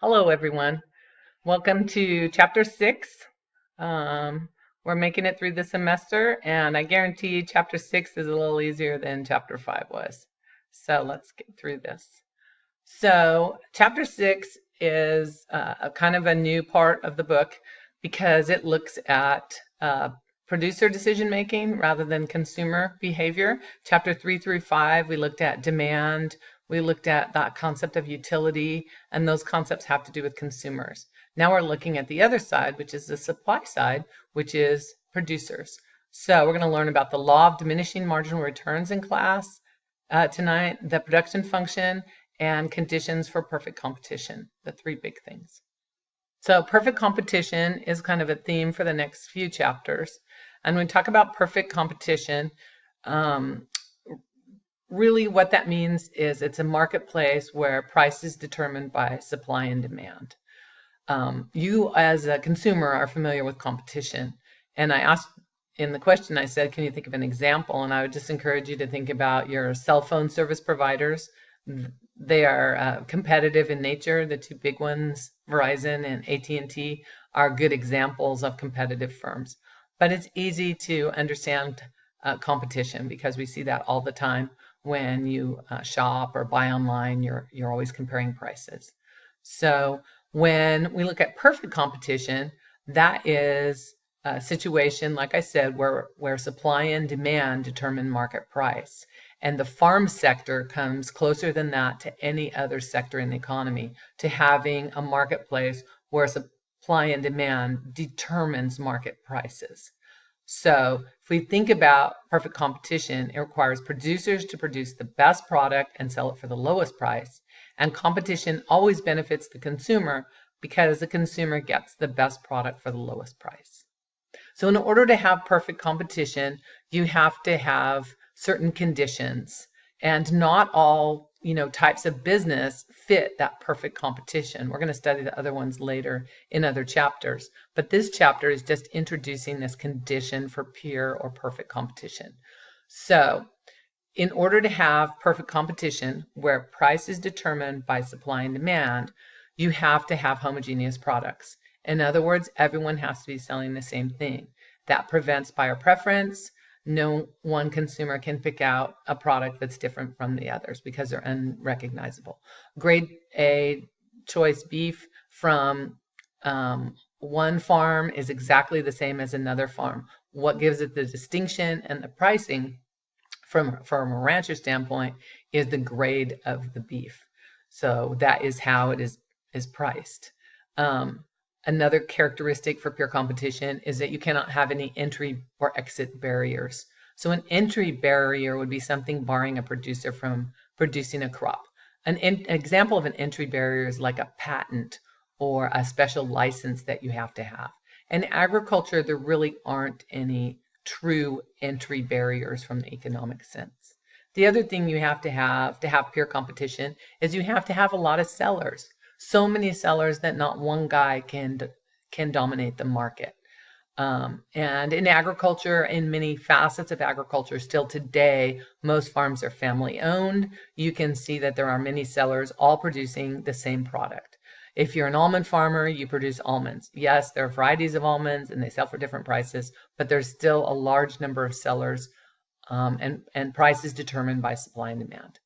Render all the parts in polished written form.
Hello, everyone. Welcome to Chapter 6. Um, we're making it through the semester, and I guarantee Chapter 6 is a little easier than Chapter 5 was. So let's get through this. So Chapter 6 is a kind of a new part of the book because it looks at producer decision making rather than consumer behavior. Chapter 3 through 5, we looked at demand, we looked at that concept of utility, and those concepts have to do with consumers. Now we're looking at the other side, which is the supply side, which is producers. So we're going to learn about the law of diminishing marginal returns in class tonight, the production function, and conditions for perfect competition, the three big things. So perfect competition is kind of a theme for the next few chapters. And when we talk about perfect competition, really what that means is it's a marketplace where price is determined by supply and demand. You as a consumer are familiar with competition. And I asked in the question, I said, can you think of an example? And I would just encourage you to think about your cell phone service providers. They are competitive in nature. The two big ones, Verizon and AT&T, are good examples of competitive firms. But it's easy to understand competition because we see that all the time when you shop or buy online. You're always comparing prices. So when we look at perfect competition, that is a situation, like I said, where supply and demand determine market price. And the farm sector comes closer than that to any other sector in the economy, to having a marketplace where supply and demand determines market prices. So if we think about perfect competition, it requires producers to produce the best product and sell it for the lowest price. And competition always benefits the consumer because the consumer gets the best product for the lowest price. So in order to have perfect competition, you have to have certain conditions, and not all types of business fit that perfect competition. We're going to study the other ones later in other chapters, but this chapter is just introducing this condition for pure or perfect competition. So in order to have perfect competition where price is determined by supply and demand, you have to have homogeneous products. In other words, everyone has to be selling the same thing. That prevents buyer preference. No one consumer can pick out a product that's different from the others because they're unrecognizable. Grade A choice beef from one farm is exactly the same as another farm. What gives it the distinction and the pricing from a rancher standpoint is the grade of the beef. So that is how it is priced. Another characteristic for pure competition is that you cannot have any entry or exit barriers. So an entry barrier would be something barring a producer from producing a crop. An example of an entry barrier is like a patent or a special license that you have to have. In agriculture, there really aren't any true entry barriers from the economic sense. The other thing you have to have pure competition is you have to have a lot of sellers. So many sellers that not one guy can dominate the market. And in agriculture, in many facets of agriculture, still today, most farms are family owned. You can see that there are many sellers all producing the same product. If you're an almond farmer, you produce almonds. Yes, there are varieties of almonds and they sell for different prices, but there's still a large number of sellers, and price is determined by supply and demand.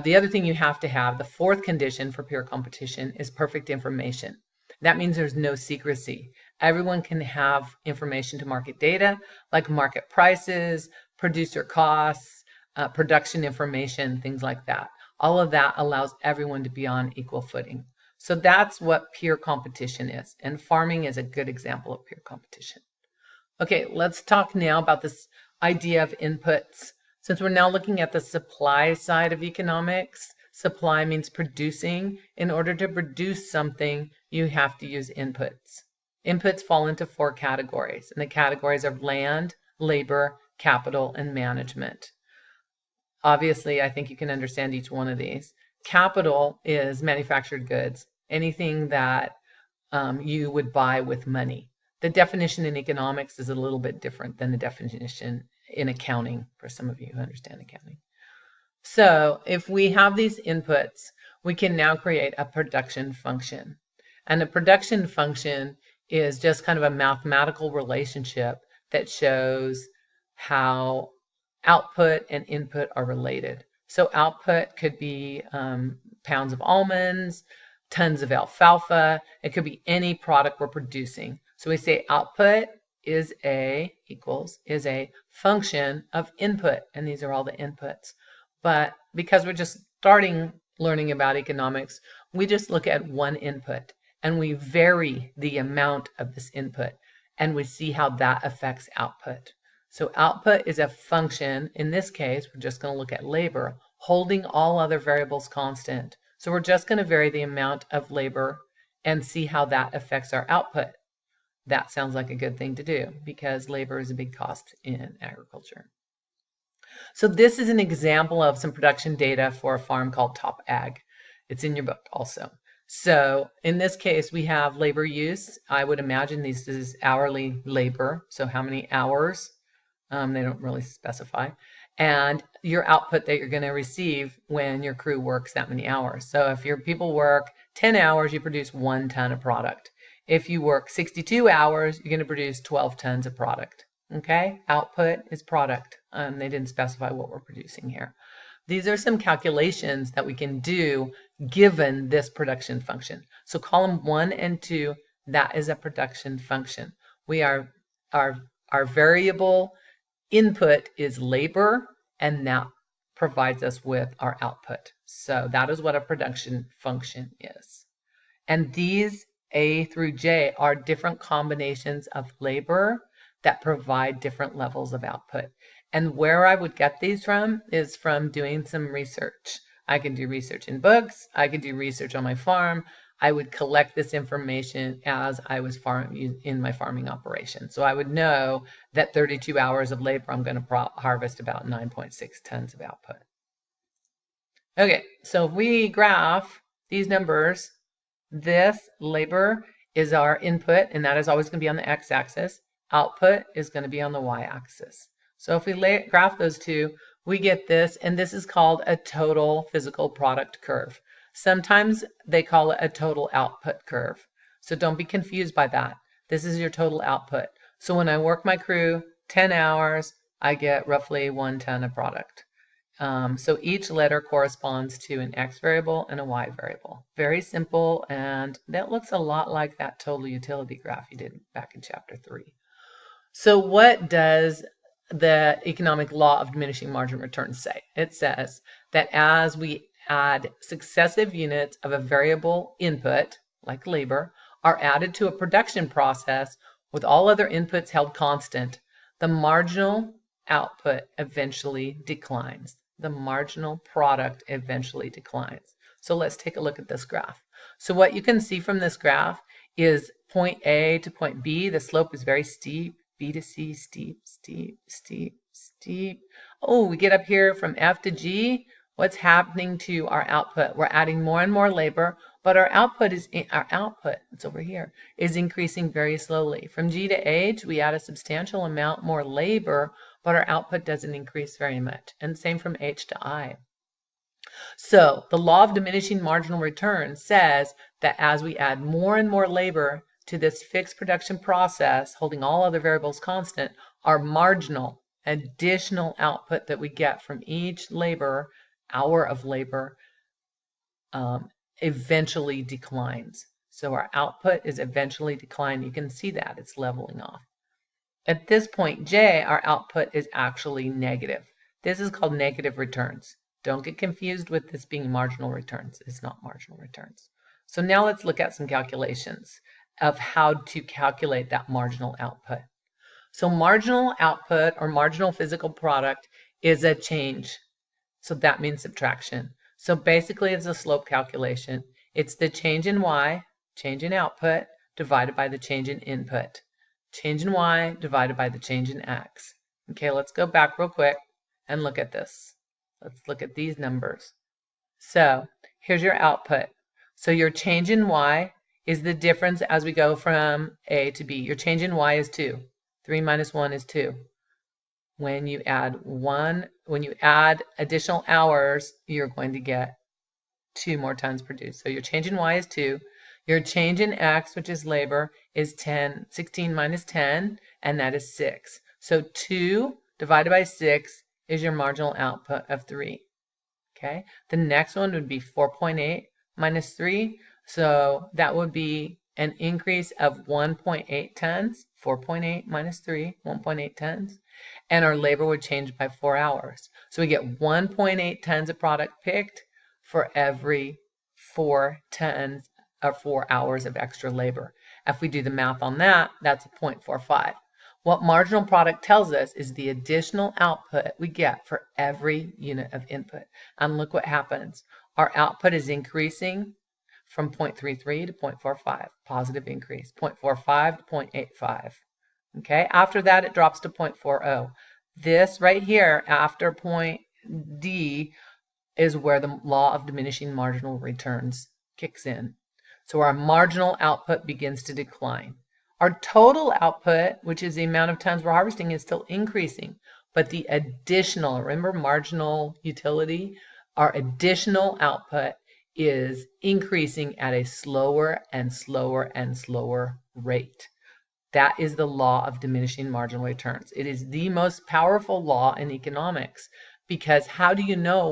The other thing you have to have, the fourth condition for pure competition, is perfect information. That means there's no secrecy. Everyone can have information to market data, like market prices, producer costs, production information, things like that. All of that allows everyone to be on equal footing. So that's what pure competition is, and farming is a good example of pure competition. Okay, let's talk now about this idea of inputs. Since we're now looking at the supply side of economics, supply means producing. In order to produce something, you have to use inputs. Inputs fall into four categories, and the categories are land, labor, capital, and management. Obviously, I think you can understand each one of these. Capital is manufactured goods, anything that you would buy with money. The definition in economics is a little bit different than the definition in accounting, for some of you who understand accounting. So if we have these inputs, we can now create a production function. And a production function is just kind of a mathematical relationship that shows how output and input are related. So output could be pounds of almonds, tons of alfalfa. It could be any product we're producing. So we say output is a function of input, and these are all the inputs. But because we're just starting learning about economics, we just look at one input and we vary the amount of this input and we see how that affects output. So output is a function. In this case, we're just going to look at labor, holding all other variables constant. So we're just going to vary the amount of labor and see how that affects our output. That sounds like a good thing to do because labor is a big cost in agriculture. So this is an example of some production data for a farm called Top Ag. It's in your book also. So in this case, we have labor use. I would imagine this is hourly labor. So how many hours? They don't really specify. And your output that you're going to receive when your crew works that many hours. So if your people work 10 hours, you produce 1 ton of product. If you work 62 hours, you're going to produce 12 tons of product. Okay, output is product. They didn't specify what we're producing here. These are some calculations that we can do given this production function. So column 1 and 2, that is a production function. Our variable input is labor, and that provides us with our output. So that is what a production function is. And these A through J are different combinations of labor that provide different levels of output. And where I would get these from is from doing some research. I can do research in books. I could do research on my farm. I would collect this information as I was in my farming operation. So I would know that 32 hours of labor, I'm going to harvest about 9.6 tons of output. Okay, so if we graph these numbers, this labor is our input, and that is always going to be on the x-axis. Output is going to be on the y-axis. So if we graph those two, we get this, and this is called a total physical product curve. Sometimes they call it a total output curve. So don't be confused by that. This is your total output. So when I work my crew 10 hours, I get roughly 1 ton of product. So each letter corresponds to an x variable and a y variable. Very simple, and that looks a lot like that total utility graph you did back in chapter 3. So what does the economic law of diminishing marginal returns say? It says that as we add successive units of a variable input, like labor, are added to a production process with all other inputs held constant, the marginal output eventually declines. The marginal product eventually declines. So let's take a look at this graph. So what you can see from this graph is point A to point B, the slope is very steep. B to C, steep, steep, steep, steep. Oh, we get up here from F to G. What's happening to our output? We're adding more and more labor, but our output, it's over here, is increasing very slowly. From G to H, we add a substantial amount more labor, but our output doesn't increase very much. And same from H to I. So the law of diminishing marginal return says that as we add more and more labor to this fixed production process, holding all other variables constant, our marginal additional output that we get from each hour of labor eventually declines. So our output is eventually declining. You can see that it's leveling off. At this point J, our output is actually negative. This is called negative returns. Don't get confused with this being marginal returns. It's not marginal returns. So now let's look at some calculations of how to calculate that marginal output. So marginal output or marginal physical product is a change. So that means subtraction. So basically it's a slope calculation. It's the change in Y, change in output, divided by the change in input. Change in Y divided by the change in X. Okay, let's go back real quick and look at this. Let's look at these numbers. So here's your output. So your change in Y is the difference as we go from A to B. Your change in Y is 2. 3 minus 1 is 2. When you add additional hours, you're going to get 2 more tons produced. So your change in Y is 2. Your change in X, which is labor, is 16 minus 10, and that is 6. So 2 divided by 6 is your marginal output of 3. Okay, the next one would be 4.8 minus 3. So that would be an increase of 1.8 tons. 4.8 minus 3, 1.8 tons. And our labor would change by 4 hours. So we get 1.8 tons of product picked for every 4 tons or 4 hours of extra labor. If we do the math on that, that's a 0.45. What marginal product tells us is the additional output we get for every unit of input. And look what happens. Our output is increasing from 0.33 to 0.45, positive increase, 0.45 to 0.85. Okay, after that it drops to 0.40. This right here after point D is where the law of diminishing marginal returns kicks in. So our marginal output begins to decline. Our total output, which is the amount of tons we're harvesting, is still increasing, but the additional, remember marginal utility, our additional output is increasing at a slower and slower and slower rate. That is the law of diminishing marginal returns. It is the most powerful law in economics, because how do you know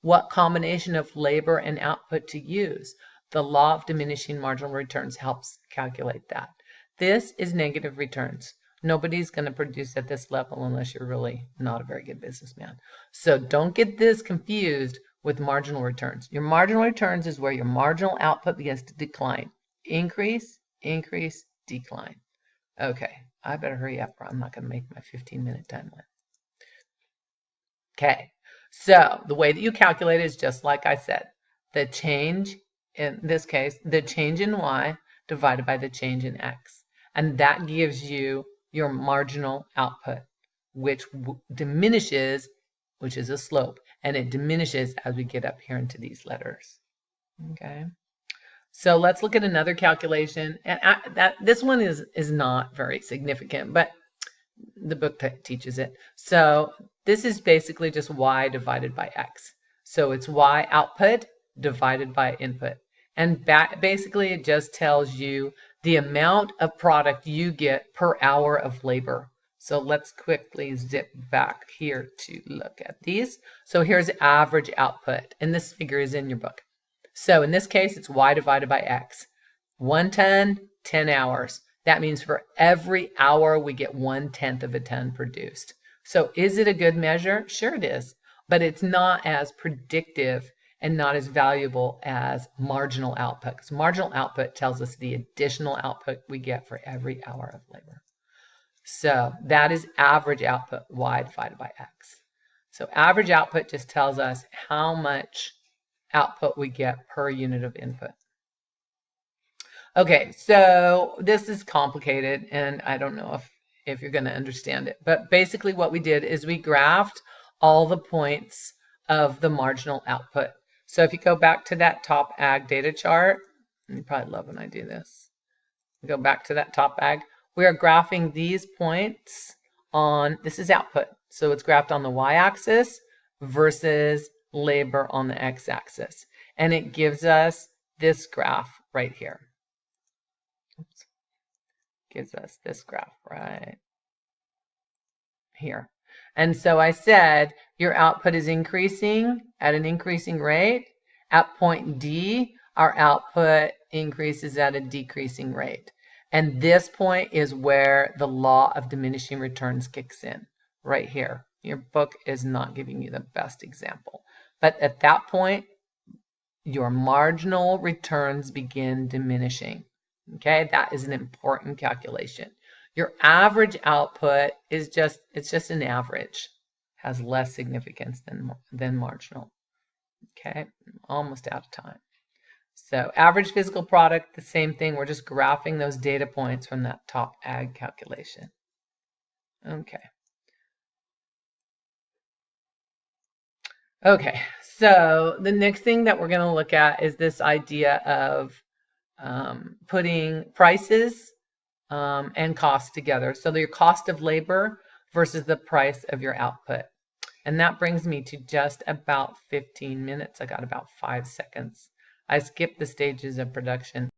what combination of labor and output to use? The law of diminishing marginal returns helps calculate that. This is negative returns. Nobody's going to produce at this level unless you're really not a very good businessman. So don't get this confused with marginal returns. Your marginal returns is where your marginal output begins to decline. Increase, increase, decline. Okay, I better hurry up or I'm not going to make my 15-minute timeline. Okay, so the way that you calculate it is just like I said. The change, in this case, the change in Y divided by the change in X. And that gives you your marginal output, which diminishes, which is a slope, and it diminishes as we get up here into these letters. Okay, so let's look at another calculation, and this one is not very significant, but the book teaches it. So this is basically just Y divided by X. So it's Y output divided by input, and basically it just tells you the amount of product you get per hour of labor. So let's quickly zip back here to look at these. So here's average output, and this figure is in your book. So in this case, it's Y divided by X. 1 ton, 10 hours. That means for every hour we get 1/10 of a ton produced. So is it a good measure? Sure it is, but it's not as predictive and not as valuable as marginal output, because marginal output tells us the additional output we get for every hour of labor. So that is average output, Y divided by X. So average output just tells us how much output we get per unit of input. Okay, so this is complicated, and I don't know if you're going to understand it, but basically what we did is we graphed all the points of the marginal output. So if you go back to that top ag data chart, and you probably love when I do this, go back to that top ag, we are graphing these points on, this is output. So it's graphed on the y-axis versus labor on the x-axis. And it gives us this graph right here. Oops. Gives us this graph right here. And so I said your output is increasing at an increasing rate. At point D, our output increases at a decreasing rate. And this point is where the law of diminishing returns kicks in, right here. Your book is not giving you the best example. But at that point, your marginal returns begin diminishing. Okay, that is an important calculation. Your average output is just an average, has less significance than marginal. Okay, almost out of time. So average physical product, the same thing. We're just graphing those data points from that top ag calculation. Okay. Okay, so the next thing that we're going to look at is this idea of putting prices and costs together. So your cost of labor versus the price of your output. And that brings me to just about 15 minutes. I got about 5 seconds I skipped the stages of production.